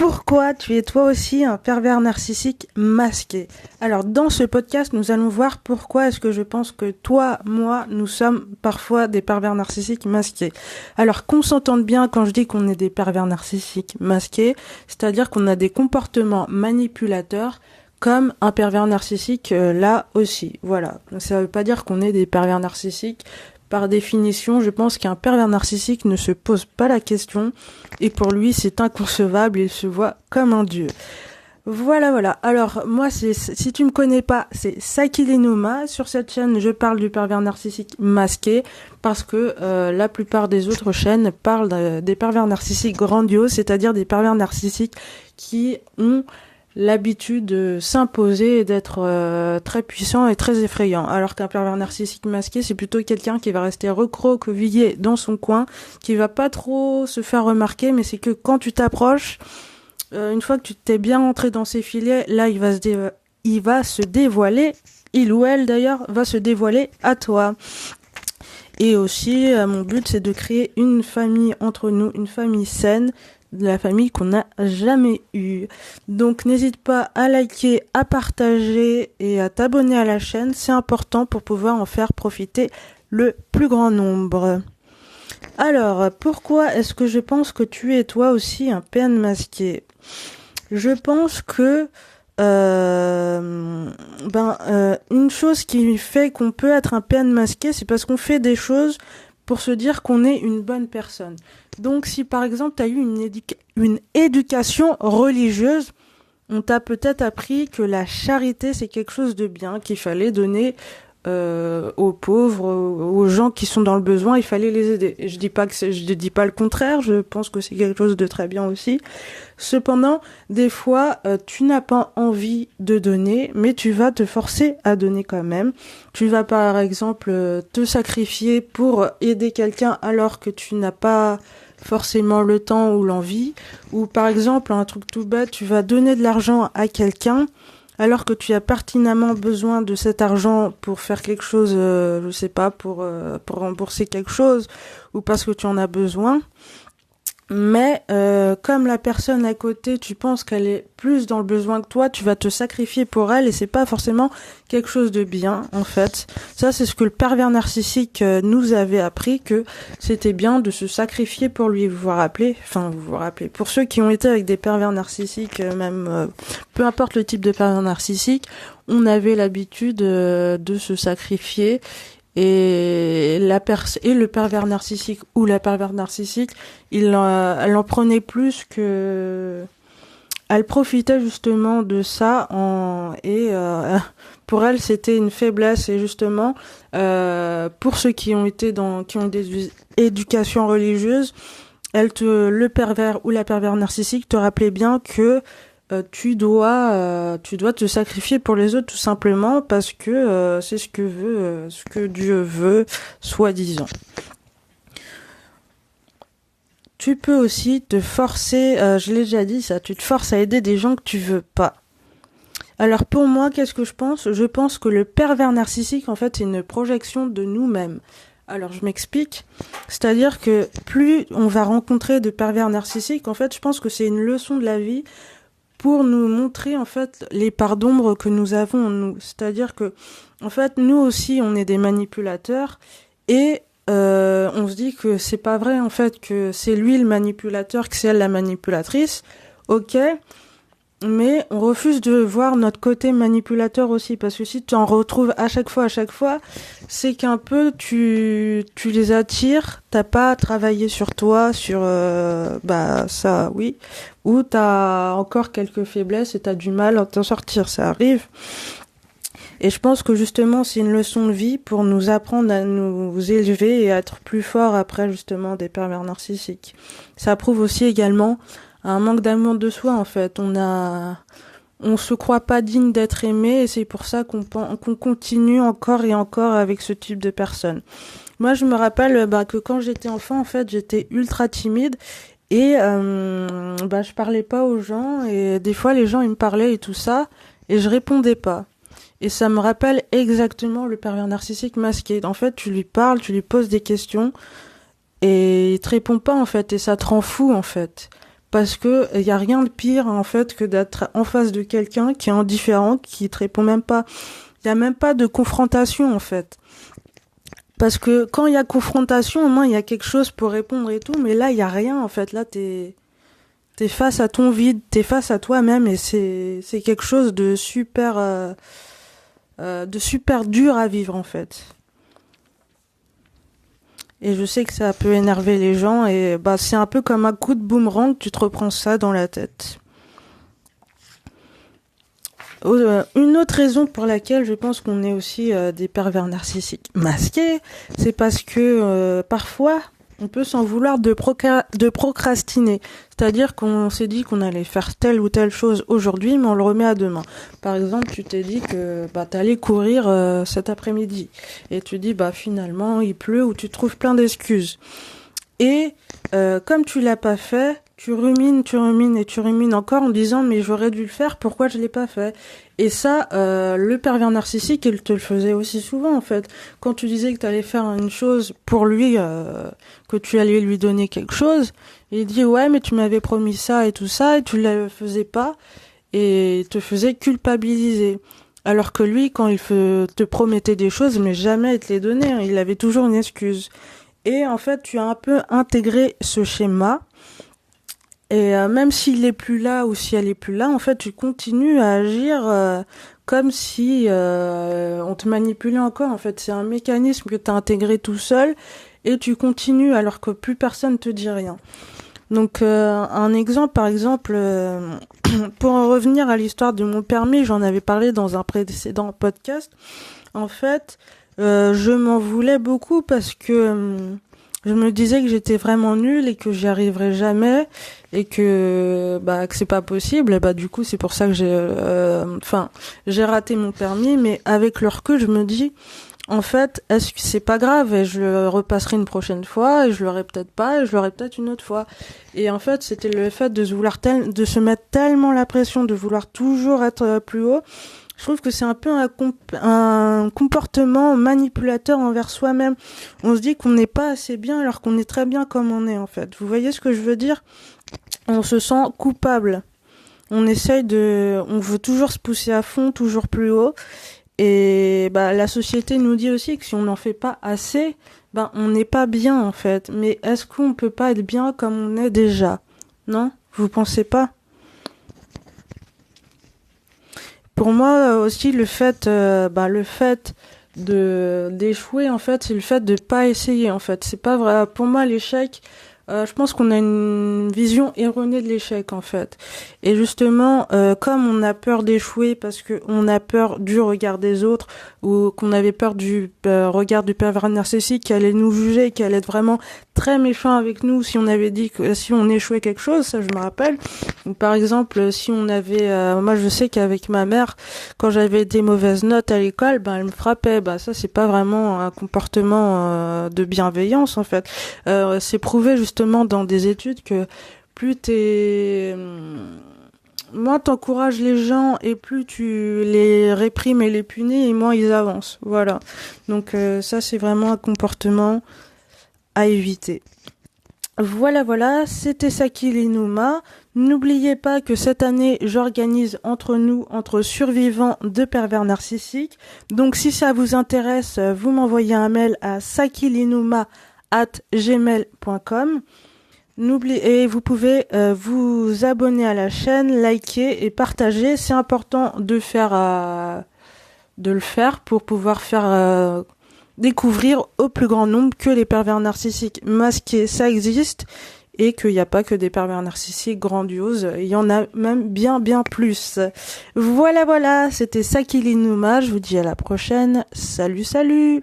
Pourquoi tu es toi aussi un pervers narcissique masqué? Alors dans ce podcast, nous allons voir pourquoi est-ce que je pense que toi, moi, nous sommes parfois des pervers narcissiques masqués. Alors qu'on s'entende bien quand je dis qu'on est des pervers narcissiques masqués, c'est-à-dire qu'on a des comportements manipulateurs comme un pervers narcissique là aussi. Voilà, ça veut pas dire qu'on est des pervers narcissiques. Par définition, je pense qu'un pervers narcissique ne se pose pas la question et pour lui c'est inconcevable, il se voit comme un dieu. Voilà. Alors moi, si tu me connais pas, c'est Sakilinuma. Sur cette chaîne, je parle du pervers narcissique masqué parce que la plupart des autres chaînes parlent des pervers narcissiques grandioses, c'est-à-dire des pervers narcissiques qui ont l'habitude de s'imposer et d'être très puissant et très effrayant. Alors qu'un pervers narcissique masqué, c'est plutôt quelqu'un qui va rester recroquevillé dans son coin, qui va pas trop se faire remarquer, mais c'est que quand tu t'approches, une fois que tu t'es bien rentré dans ses filets, là il va se dévoiler, il ou elle d'ailleurs va se dévoiler à toi. Et aussi, mon but c'est de créer une famille entre nous, une famille saine, de la famille qu'on n'a jamais eue. Donc n'hésite pas à liker, à partager et à t'abonner à la chaîne, c'est important pour pouvoir en faire profiter le plus grand nombre. Alors, pourquoi est-ce que je pense que tu es toi aussi un PN masqué? Je pense que une chose qui fait qu'on peut être un PN masqué, c'est parce qu'on fait des choses pour se dire qu'on est une bonne personne. Donc si par exemple tu as eu une éducation religieuse, on t'a peut-être appris que la charité c'est quelque chose de bien, qu'il fallait donner aux pauvres, aux gens qui sont dans le besoin, il fallait les aider. Et je dis pas le contraire, je pense que c'est quelque chose de très bien aussi. Cependant, des fois, tu n'as pas envie de donner, mais tu vas te forcer à donner quand même. Tu vas par exemple te sacrifier pour aider quelqu'un alors que tu n'as pas forcément le temps ou l'envie. Ou par exemple, un truc tout bête, tu vas donner de l'argent à quelqu'un alors que tu as pertinemment besoin de cet argent pour faire quelque chose, je sais pas, pour rembourser quelque chose ou parce que tu en as besoin. Mais comme la personne à côté, tu penses qu'elle est plus dans le besoin que toi, tu vas te sacrifier pour elle et c'est pas forcément quelque chose de bien en fait. Ça c'est ce que le pervers narcissique nous avait appris, que c'était bien de se sacrifier pour lui. Vous vous rappelez, pour ceux qui ont été avec des pervers narcissiques, peu importe le type de pervers narcissique, on avait l'habitude de se sacrifier. Et le pervers narcissique ou la pervers narcissique, elle en prenait plus que, elle profitait justement de ça pour elle c'était une faiblesse. Et justement pour ceux qui ont des éducations religieuses, le pervers ou la pervers narcissique te rappelait bien que tu dois te sacrifier pour les autres tout simplement parce que c'est ce que Dieu veut, soi-disant. Tu peux aussi te forcer, je l'ai déjà dit ça, tu te forces à aider des gens que tu veux pas. Alors pour moi, qu'est-ce que je pense? Je pense que le pervers narcissique, en fait, c'est une projection de nous-mêmes. Alors je m'explique, c'est-à-dire que plus on va rencontrer de pervers narcissiques, en fait, je pense que c'est une leçon de la vie pour nous montrer en fait les parts d'ombre que nous avons en nous. C'est-à-dire que en fait nous aussi on est des manipulateurs et on se dit que c'est pas vrai en fait, que c'est lui le manipulateur, que c'est elle la manipulatrice. Ok, mais on refuse de voir notre côté manipulateur aussi, parce que si tu en retrouves à chaque fois, c'est qu'un peu tu les attires, t'as pas travaillé sur toi, sur ça oui, ou t'as encore quelques faiblesses et t'as du mal à t'en sortir, ça arrive. Et je pense que justement c'est une leçon de vie pour nous apprendre à nous élever et à être plus forts après justement des pervers narcissiques. Ça prouve aussi également un manque d'amour de soi en fait. On se croit pas digne d'être aimé et c'est pour ça qu'on continue encore et encore avec ce type de personnes. Moi je me rappelle que quand j'étais enfant en fait j'étais ultra timide et je parlais pas aux gens et des fois les gens ils me parlaient et tout ça et je répondais pas. Et ça me rappelle exactement le pervers narcissique masqué. En fait tu lui parles, tu lui poses des questions et il te répond pas en fait et ça te rend fou en fait. parce que il y a rien de pire en fait que d'être en face de quelqu'un qui est indifférent, qui te répond même pas. Il y a même pas de confrontation en fait. Parce que quand il y a confrontation, au moins il y a quelque chose pour répondre et tout, mais là il y a rien en fait. Là t'es face à ton vide, t'es face à toi-même et c'est quelque chose de super dur à vivre en fait. Et je sais que ça peut énerver les gens et bah c'est un peu comme un coup de boomerang, tu te reprends ça dans la tête. Une autre raison pour laquelle je pense qu'on est aussi des pervers narcissiques masqués, c'est parce que parfois on peut s'en vouloir de procrastiner. C'est-à-dire qu'on s'est dit qu'on allait faire telle ou telle chose aujourd'hui, mais on le remet à demain. Par exemple, tu t'es dit que bah t'allais courir cet après-midi, et tu dis bah finalement il pleut ou tu trouves plein d'excuses. Et comme tu l'as pas fait, tu rumines et tu rumines encore en disant mais j'aurais dû le faire, pourquoi je l'ai pas fait? Et ça, le pervers narcissique, il te le faisait aussi souvent en fait. Quand tu disais que tu allais faire une chose pour lui, que tu allais lui donner quelque chose, il dit ouais mais tu m'avais promis ça et tout ça et tu le faisais pas et il te faisait culpabiliser. Alors que lui, quand il te promettait des choses, mais jamais il te les donnait, hein, il avait toujours une excuse. Et en fait, tu as un peu intégré ce schéma. Et même s'il est plus là ou si elle est plus là, en fait, tu continues à agir comme si on te manipulait encore. En fait, c'est un mécanisme que tu as intégré tout seul et tu continues alors que plus personne te dit rien. Donc, un exemple, par exemple, pour en revenir à l'histoire de mon permis, j'en avais parlé dans un précédent podcast. En fait, je m'en voulais beaucoup parce que je me disais que j'étais vraiment nulle et que j'y arriverais jamais et que c'est pas possible. Et du coup, c'est pour ça que j'ai raté mon permis. Mais avec le recul, je me dis, en fait, est-ce que c'est pas grave et je le repasserai une prochaine fois et je l'aurai peut-être pas et je l'aurai peut-être une autre fois. Et en fait, c'était le fait de se mettre tellement la pression, de vouloir toujours être plus haut. Je trouve que c'est un peu un comportement manipulateur envers soi-même. On se dit qu'on n'est pas assez bien alors qu'on est très bien comme on est en fait. Vous voyez ce que je veux dire? On se sent coupable. On veut toujours se pousser à fond, toujours plus haut. Et la société nous dit aussi que si on n'en fait pas assez, on n'est pas bien en fait. Mais est-ce qu'on peut pas être bien comme on est déjà? Non? Vous pensez pas? Pour moi aussi le fait d'échouer en fait, c'est le fait de pas essayer en fait. C'est pas vrai. Pour moi l'échec, je pense qu'on a une vision erronée de l'échec en fait. Et justement, comme on a peur d'échouer parce que on a peur du regard des autres ou qu'on avait peur du regard du pervers narcissique qui allait nous juger, qui allait être vraiment très méchant avec nous si on avait dit que si on échouait quelque chose, ça je me rappelle. Ou par exemple, si on avait, moi je sais qu'avec ma mère, quand j'avais des mauvaises notes à l'école, elle me frappait. Ça c'est pas vraiment un comportement de bienveillance en fait. C'est prouvé justement dans des études que plus moins t'encourages les gens et plus tu les réprimes et les punis et moins ils avancent. Voilà. Donc ça c'est vraiment un comportement à éviter. Voilà, c'était Saki Linuma. N'oubliez pas que cette année, j'organise entre survivants de pervers narcissiques. Donc si ça vous intéresse, vous m'envoyez un mail à sakilinuma@gmail.com. Et vous pouvez vous abonner à la chaîne, liker et partager. C'est important de le faire pour pouvoir faire découvrir au plus grand nombre que les pervers narcissiques masqués, ça existe, et qu'il n'y a pas que des pervers narcissiques grandioses, il y en a même bien plus. Voilà, c'était Saki Linuma, je vous dis à la prochaine, salut